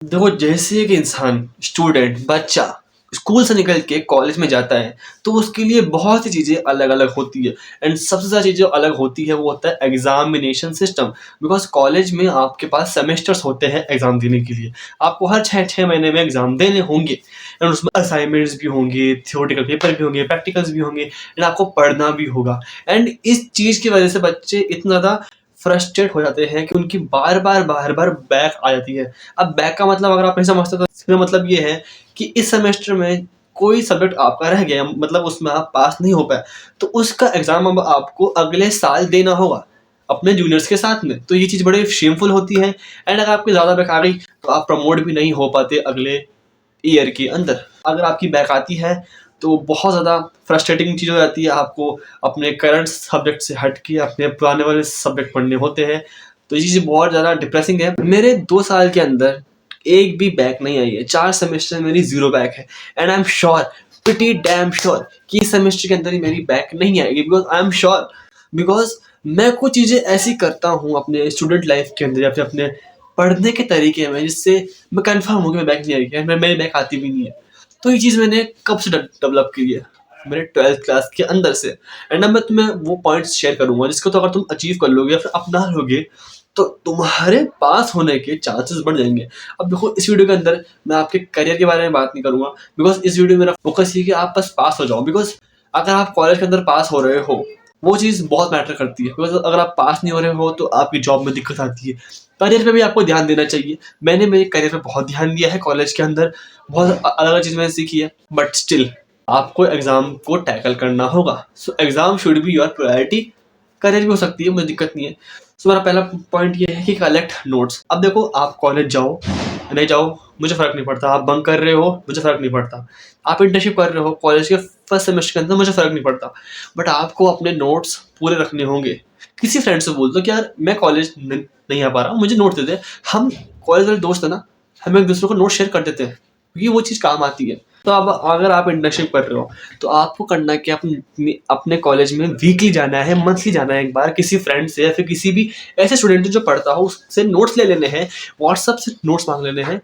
देखो, जैसे एक इंसान, स्टूडेंट, बच्चा स्कूल से निकल के कॉलेज में जाता है, तो उसके लिए बहुत सी चीज़ें अलग-अलग होती है। एंड सबसे ज़्यादा चीज़ जो अलग होती है वो होता है एग्ज़ामिनेशन सिस्टम। बिकॉज़ कॉलेज में आपके पास सेमेस्टर्स होते हैं एग्ज़ाम देने के लिए। आपको हर 6-6 महीने में एग्ज़ाम देने होंगे एंड उसमें असाइनमेंट्स भी होंगे, थ्योरेटिकल पेपर भी होंगे, प्रैक्टिकल्स भी होंगे एंड आपको पढ़ना भी होगा। एंड इस चीज़ की वज़ह से बच्चे इतना ज़्यादा फ्रस्ट्रेट हो जाते हैं कि उनकी बार-बार बैक आ जाती है। अब बैक का मतलब अगर आप नहीं समझते तो इसका मतलब ये है कि इस सेमेस्टर में कोई सब्जेक्ट आपका रह गया, मतलब उसमें आप पास नहीं हो पाए, तो उसका एग्ज़ाम अब आपको अगले साल देना होगा, अपने जूनियर्स के साथ में। तो ये चीज़ बड़ी शेमफुल होती है एंड अगर आपकी ज़्यादा बैक आ गई, तो आप प्रमोट भी नहीं हो पाते अगले ईयर के अंदर। अगर आपकी बैक आती है, तो बहुत ज़्यादा फ्रस्ट्रेटिंग चीज़ हो जाती है, आपको अपने करंट सब्जेक्ट से हट के अपने पुराने वाले सब्जेक्ट पढ़ने होते हैं। तो ये चीज़ बहुत ज़्यादा डिप्रेसिंग है। मेरे 2 साल के अंदर एक भी बैक नहीं आई है, 4 सेमेस्टर मेरी 0 बैक है and I am sure, pretty damn sure कि इस सेमेस्टर के अंदर ही मेरी बैक नहीं आएगी। Because I am sure, because मैं कुछ चीज़ें ऐसी करता हूँ अपने स्टूडेंट लाइफ के अंदर या फिर अपने पढ़ने के तरीके में, जिससे मैं कन्फर्म हूँ कि मेरी बैक नहीं आएगी एंड मेरी बैक आती भी नहीं है। तो ये चीज़ मैंने कब से डेवलप की है, मेरे 12th क्लास के अंदर से। एंड अब मैं तुम्हें वो पॉइंट्स शेयर करूँगा जिसको तो अगर तुम अचीव कर लोगे या फिर अपना लोगे, तो तुम्हारे पास होने के चांसेस बढ़ जाएंगे। अब देखो, इस वीडियो के अंदर मैं आपके करियर के बारे में बात नहीं करूँगा, बिकॉज़ इस वीडियो में मेरा फोकस ये है कि आप बस पास हो जाओ। बिकॉज़ अगर आप कॉलेज के अंदर पास हो रहे हो, वो चीज़ बहुत मैटर करती है। बिकॉज़ अगर आप पास नहीं हो रहे हो, तो आपकी जॉब में दिक्कत आती है। करियर पे भी आपको ध्यान देना चाहिए। मैंने मेरे करियर पे बहुत ध्यान दिया है कॉलेज के अंदर, बहुत अलग-अलग चीज़ मैंने सीखी है, बट स्टिल आपको एग्ज़ाम को टैकल करना होगा। So exam should be your priority. Career भी हो सकती है, मुझे दिक्कत नहीं है। सो मेरा पहला पॉइंट ये है कि कलेक्ट नोट्स। अब देखो, आप कॉलेज जाओ, नहीं जाओ, मुझे फ़र्क नहीं पड़ता। आप बंक कर रहे हो, मुझे फ़र्क नहीं पड़ता। आप इंटर्नशिप कर रहे हो कॉलेज के फर्स्ट सेमेस्टर के अंदर, मुझे फ़र्क नहीं पड़ता। बट आपको अपने नोट्स पूरे रखने होंगे। किसी फ्रेंड से बोल दो कि यार मैं कॉलेज नहीं आ पा रहा हूँ, मुझे नोट दे दे। हम कॉलेज वाले दोस्त हैं ना, हम एक दूसरे को नोट शेयर कर देते हैं, क्योंकि वो चीज़ काम आती है। तो अब अगर आप इंटर्नशिप कर रहे हो, तो आपको करना है कि अपने कॉलेज में वीकली जाना है, मंथली जाना है, एक बार किसी फ्रेंड से या फिर किसी भी ऐसे स्टूडेंट जो पढ़ता हो उससे नोट्स ले लेने हैं, व्हाट्सएप से नोट्स मांग लेने हैं।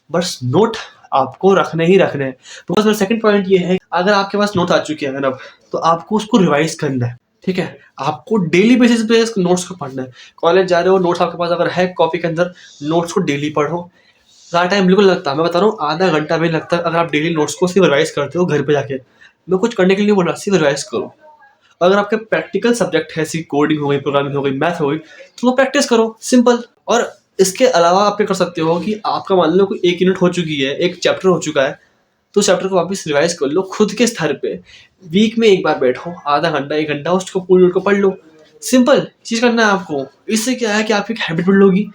बस नोट आपको रखने ही रखने हैं। बिकॉज मेरा सेकंड पॉइंट ये है, अगर आपके पास नोट आ चुके हैं अब, तो आपको उसको रिवाइज करना है। ठीक है, आपको डेली बेसिस पे नोट्स को पढ़ना है। कॉलेज जा रहे हो, नोट्स आपके पास अगर है कॉपी के अंदर, नोट्स को डेली पढ़ो। ज़्यादा टाइम बिल्कुल लगता है, मैं बता रहा हूँ, आधा घंटा भी नहीं लगता अगर आप डेली नोट्स को सिर्फ रिवाइज करते हो घर पे जाके। मैं कुछ करने के लिए नहीं बोल रहा, सिर्फ रिवाइज करो। अगर आपके प्रैक्टिकल सब्जेक्ट है, जैसे कोडिंग हो गई, प्रोग्रामिंग हो गई, मैथ हो गई, तो वो प्रैक्टिस करो, सिंपल। और इसके अलावा आप क्या कर सकते हो कि आपका मान लो कोई 1 यूनिट हो चुकी है, एक चैप्टर हो चुका है, तो चैप्टर को वापस रिवाइज कर लो खुद के स्तर पे। वीक में एक बार बैठो, आधा घंटा 1 घंटा उसको पूरी यूनिट को पढ़ लो। सिंपल चीज़ करना है आपको। इससे क्या है कि आपकी एक हैबिट बिल्ड होगी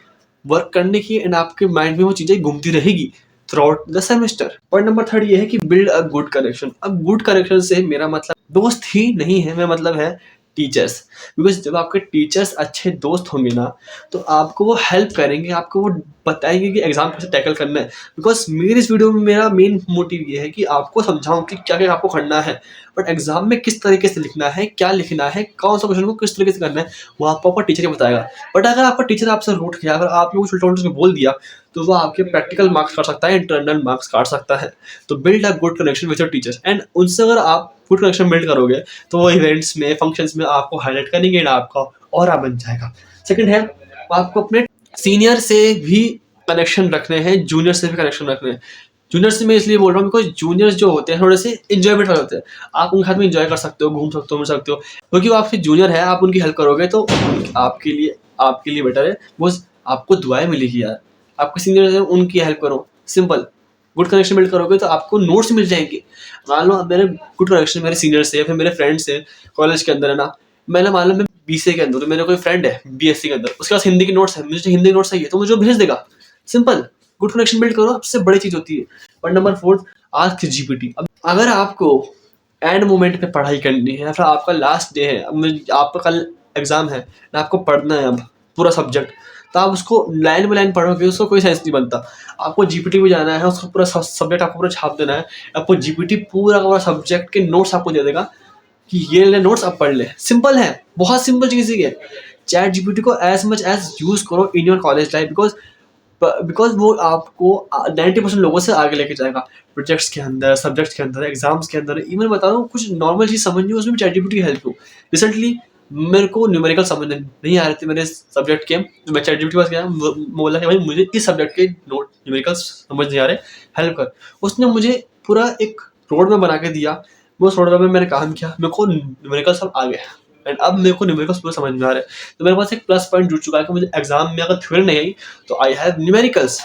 वर्क करने की एंड आपके माइंड में वो चीज़ें घूमती रहेगी through out the semester. Point number 3 ये है कि बिल्ड अ गुड कनेक्शन। अब गुड कनेक्शन से मेरा मतलब दोस्त ही नहीं है, मेरा मतलब है टीचर्स। बिकॉज़ जब आपके टीचर्स अच्छे दोस्त होंगे ना, तो आपको वो हेल्प करेंगे, आपको वो बताएँगे कि एग्ज़ाम कैसे टैकल करना है। बिकॉज़ मेरी इस वीडियो में मेरा मेन मोटिव ये है कि आपको समझाऊँ कि क्या-क्या आपको करना है। बट एग्ज़ाम में किस तरीके से लिखना है, क्या लिखना है, कौन-सा क्वेश्चन को किस तरीके से करना है, वो आपको आपका टीचर ही बताएगा। बट अगर आपका टीचर आपसे रूठ गया, अगर आपने कुछ उल्टा-उल्टा उसको बोल दिया, तो वो आपके प्रैक्टिकल मार्क्स काट सकता है, इंटरनल मार्क्स काट सकता है। तो build a good connection with your teachers and उनसे अगर आप गुड कनेक्शन बिल्ड करोगे, तो वो इवेंट्स में, फंक्शंस में आपको हाइलाइट करेंगे एंड आपका ऑरा बन जाएगा। सेकंड है, आपको अपने सीनियर से भी कनेक्शन रखने हैं, जूनियर से भी कनेक्शन रखने हैं। जूनियर से मैं इसलिए बोल रहा हूँ बिकॉज़ जूनियर्स जो होते हैं थोड़े से एन्जॉयमेंट वाले होते हैं। आप उनके साथ में एन्जॉय कर सकते हो, घूम सकते हो, मिल सकते हो। क्योंकि वो आपसे जूनियर है, आप उनकी हेल्प करोगे तो आपके लिए बेटर है। बिकॉज़ आपको दुआएँ मिलेगी यार। आपके सीनियर हैं, उनकी हेल्प करो, सिंपल। गुड कनेक्शन बिल्ड करोगे तो आपको नोट्स मिल जाएँगे। मान लो मेरे गुड कनेक्शन मेरे सीनियर से या फिर मेरे फ्रेंड्स से कॉलेज के अंदर है ना, मैंने मान लो मैं बीसीए के अंदर, तो मेरा कोई फ्रेंड है बीएससी के अंदर, उसके पास हिंदी के नोट्स है, मुझे हिंदी के नोट्स चाहिए तो मुझे वो भेज देगा। सिंपल। गुड कनेक्शन बिल्ड करो, सबसे बड़ी चीज़ होती है। Point number 4, ask GPT. अब अगर आपको एंड मोमेंट पे पढ़ाई करनी है या फिर आपका लास्ट डे है, आपका कल एग्ज़ाम है, आपको पढ़ना है अब पूरा सब्जेक्ट, तो आप उसको लाइन बाय लाइन पढ़ोगे, उसका कोई सेंस नहीं बनता। आपको जीपीटी में जाना है, उसका पूरा सब्जेक्ट आपको पूरा छाप देना है। आपको जीपीटी पूरा का पूरा सब्जेक्ट के नोट्स आपको दे देगा कि ये ले नोट्स, अब पढ़ ले। सिंपल है, बहुत सिंपल चीज़ ही है। चैट जीपीटी को एज़ मच एज़ यूज़ करो in your college life, because because वो आपको 90% लोगों से आगे लेके जाएगा। प्रोजेक्ट्स के अंदर, सब्जेक्ट्स के अंदर, एग्ज़ाम्स के अंदर, इवन बता रहा हूँ कुछ नॉर्मल चीज़ समझनी हो उसमें भी चैटजीपीटी हेल्प हो। रिसेंटली मेरे को न्यूमेरिकल समझ नहीं आ रहे थे मेरे सब्जेक्ट के, तो मैं चैटजीपीटी के पास गया, बोला कि भाई मुझे इस सब्जेक्ट के नोट न्यूमेरिकल्स समझ नहीं आ रहे, हेल्प कर। उसने मुझे पूरा एक रोड मैप बना के दिया। मैं उस रोड मैप में मैंने काम किया, मेरे को न्यूमेरिकल्स सब आ गए एंड अब मेरे को न्यूमेरिकल्स पूरा समझ में आ रहा है। तो मेरे पास एक प्लस पॉइंट जुड़ चुका है कि मुझे एग्जाम में अगर थ्योरी नहीं आई तो आई हैव न्यूमेरिकल्स।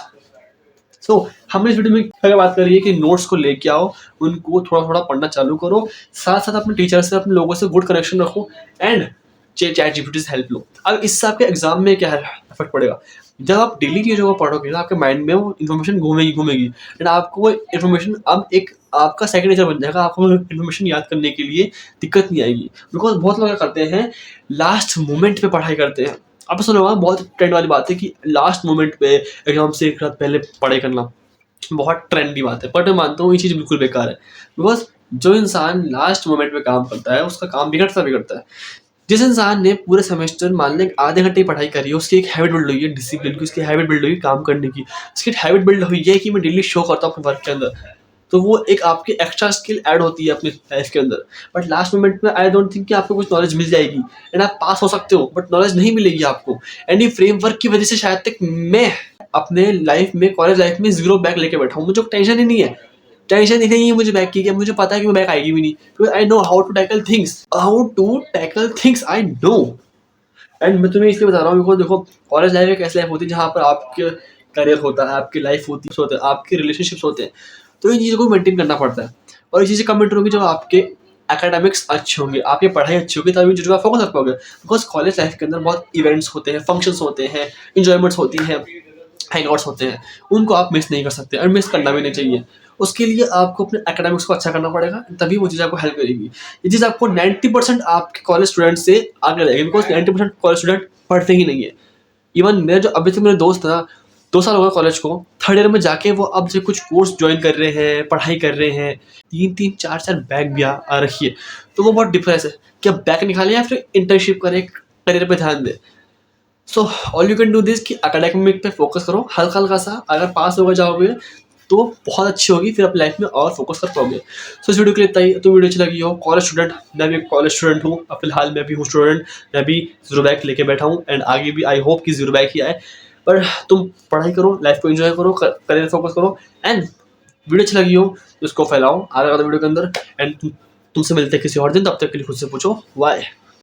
सो हमने इस वीडियो में क्या बात करी है कि नोट्स को लेके आओ, उनको थोड़ा थोड़ा पढ़ना चालू करो, साथ साथ अपने टीचर से, अपने लोगों से गुड कनेक्शन रखो एंड चैट जीपीटी से हेल्प लो। अब इससे आपके एग्जाम में क्या इफेक्ट पड़ेगा, जब आप डेली चीज़ों को पढ़ोगे ना, आपके माइंड में वो इन्फॉर्मेशन घूमेगी घूमेगी एंड आपको वो इन्फॉर्मेशन अब एक आपका सेकंड नेचर बन जाएगा। आपको इन्फॉर्मेशन याद करने के लिए दिक्कत नहीं आएगी। बिकॉज बहुत लोग क्या करते हैं, लास्ट मोमेंट पे पढ़ाई करते हैं। आपने सुना होगा, बहुत ट्रेंड वाली बात है कि लास्ट मोमेंट पे एग्जाम से एक रात पहले पढ़ाई करना, बहुत ट्रेंडी बात है, बट मैं मानता हूँ ये चीज़ बिल्कुल बेकार है। बिकॉज जो इंसान लास्ट मोमेंट पे काम करता है उसका काम बिगड़ता है। जिस इंसान ने पूरे सेमेस्टर मान लें आधे घंटे की पढ़ाई करी है, उसकी एक हैबिट बिल्ड हुई है डिसिप्लिन की, उसकी हैबिट बिल्ड हुई है काम करने की, उसकी हैबिट बिल्ड हुई है कि मैं डेली शो करता हूँ अपने वर्क के अंदर, तो वो एक आपकी एक्स्ट्रा स्किल ऐड होती है अपनी लाइफ के अंदर। बट लास्ट मोमेंट में आई डोंट थिंक कि आपको कुछ नॉलेज मिल जाएगी एंड आप पास हो सकते हो, बट नॉलेज नहीं मिलेगी आपको। एंड ये फ्रेमवर्क की वजह से शायद तक मैं अपने लाइफ में, कॉलेज लाइफ में 0 बैक लेके बैठा हूँ। मुझे टेंशन ही नहीं है, टेंशन ही नहीं है मुझे बैक की, क्या मुझे पता है कि मैं बैक आएगी भी नहीं, because I know how to tackle things I know. And मैं तुम्हें इसलिए बता रहा हूँ बिकॉज देखो, कॉलेज लाइफ एक ऐसी लाइफ होती है जहाँ पर आपके करियर होता है, आपकी लाइफ होती है, आपके रिलेशनशिप्स होते हैं, तो इन चीज़ों को मेंटेन करना पड़ता है। और ये चीज़ें कब मेंटेन होगी, जब आपके एकेडमिक्स अच्छे होंगे, आपकी पढ़ाई अच्छी होगी, तभी चीज़ों पर फोकस कर पाओगे। बिकॉज कॉलेज लाइफ के अंदर बहुत इवेंट्स होते हैं, फंक्शंस होते हैं, इंजॉयमेंट्स होती हैं, हैंगआउट्स होते हैं, उनको आप मिस नहीं कर सकते और मिस करना भी नहीं चाहिए। उसके लिए आपको अपने एकेडमिक्स को अच्छा करना पड़ेगा, तभी वो चीज़ आपको हेल्प करेगी। ये चीज़ आपको 90% आपके कॉलेज स्टूडेंट से आगे लगेगी, बिकॉज 90% कॉलेज स्टूडेंट पढ़ते ही नहीं है। इवन मेरे जो अभी तक मेरे दोस्त था, 2 साल हो गए कॉलेज को, थर्ड ईयर में जाके वो अब जो कुछ कोर्स ज्वाइन कर रहे हैं, पढ़ाई कर रहे हैं, 3-3 4-4 बैक भी आ रखी है, तो वो बहुत डिप्रेस है कि अब बैक निकाले या फिर इंटर्नशिप करें, करियर पे ध्यान दे। So all you can do this कि अकेडमिक पे फोकस करो हल्का हल्का सा, अगर पास हो जाओगे तो बहुत अच्छी होगी, फिर अपनी लाइफ में और फोकस कर पाओगे। सो इस वीडियो के लिए इतना ही। तो वीडियो अच्छी लगी हो, कॉलेज स्टूडेंट, मैं भी एक कॉलेज स्टूडेंट हूँ, अब फिलहाल मैं भी हूँ स्टूडेंट, मैं भी 0 बैक लेके बैठा हूँ एंड आगे भी आई होप कि 0 बैक ही आए। पर तुम पढ़ाई करो, लाइफ को एंजॉय करो, करियर फोकस करो एंड वीडियो अच्छी लगी हो तो इसको फैलाओ आगे वीडियो के अंदर। एंड तुमसे मिलते हैं किसी और दिन, तब तक के लिए खुद से पूछो वाई।